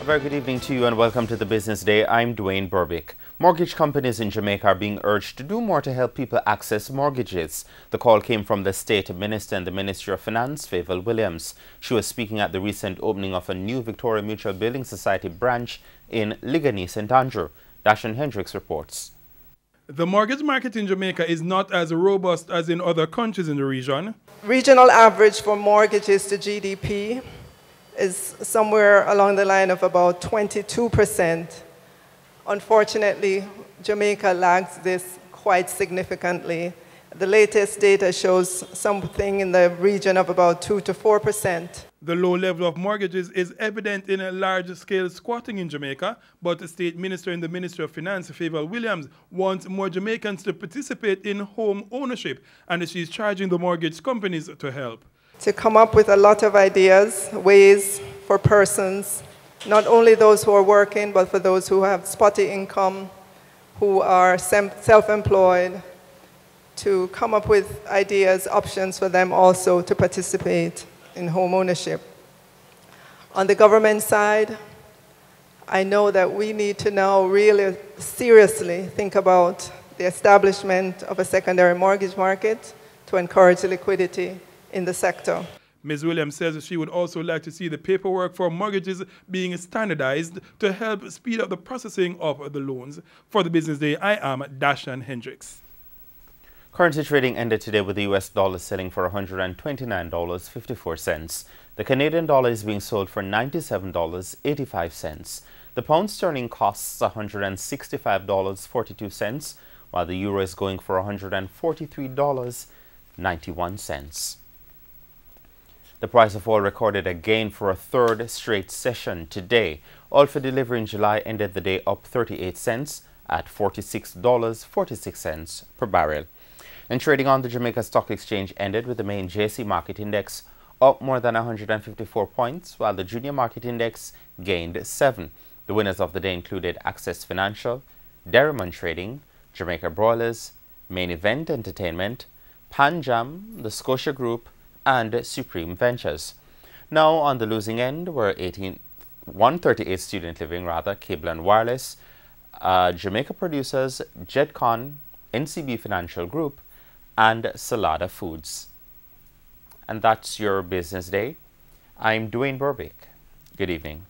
A very good evening to you and welcome to the Business Day. I'm Dwayne Burbick. Mortgage companies in Jamaica are being urged to do more to help people access mortgages. The call came from the State Minister in the Ministry of Finance, Favour Williams. She was speaking at the recent opening of a new Victoria Mutual Building Society branch in Ligani, St. Andrew. Dashan Hendricks reports. The mortgage market in Jamaica is not as robust as in other countries in the region. Regional average for mortgages to GDP is somewhere along the line of about 22%. Unfortunately, Jamaica lags this quite significantly. The latest data shows something in the region of about 2 to 4%. The low level of mortgages is evident in a large-scale squatting in Jamaica, but the State Minister in the Ministry of Finance, Favour Williams, wants more Jamaicans to participate in home ownership, and she's charging the mortgage companies to help. To come up with a lot of ideas, ways for persons, not only those who are working, but for those who have spotty income, who are self-employed, to come up with ideas, options for them also to participate in home ownership. On the government side, I know that we need to now really seriously think about the establishment of a secondary mortgage market to encourage liquidity in the sector. Ms. Williams says she would also like to see the paperwork for mortgages being standardized to help speed up the processing of the loans. For the Business Day, I am Dashan Hendricks. Currency trading ended today with the US dollar selling for $129.54. The Canadian dollar is being sold for $97.85. The pound sterling costs $165.42, while the euro is going for $143.91. The price of oil recorded a gain for a third straight session today. Oil for delivery in July ended the day up 38 cents at $46.46 per barrel. And trading on the Jamaica Stock Exchange ended with the main JSE Market Index up more than 154 points, while the Junior Market Index gained 7. The winners of the day included Access Financial, Derrimon Trading, Jamaica Broilers, Main Event Entertainment, Panjam, the Scotia Group, and Supreme Ventures. Now on the losing end were 138 Student Living, Cable and Wireless, Jamaica Producers, Jetcon, NCB Financial Group, and Salada Foods. And that's your Business Day. I'm Dwayne Burbick. Good evening.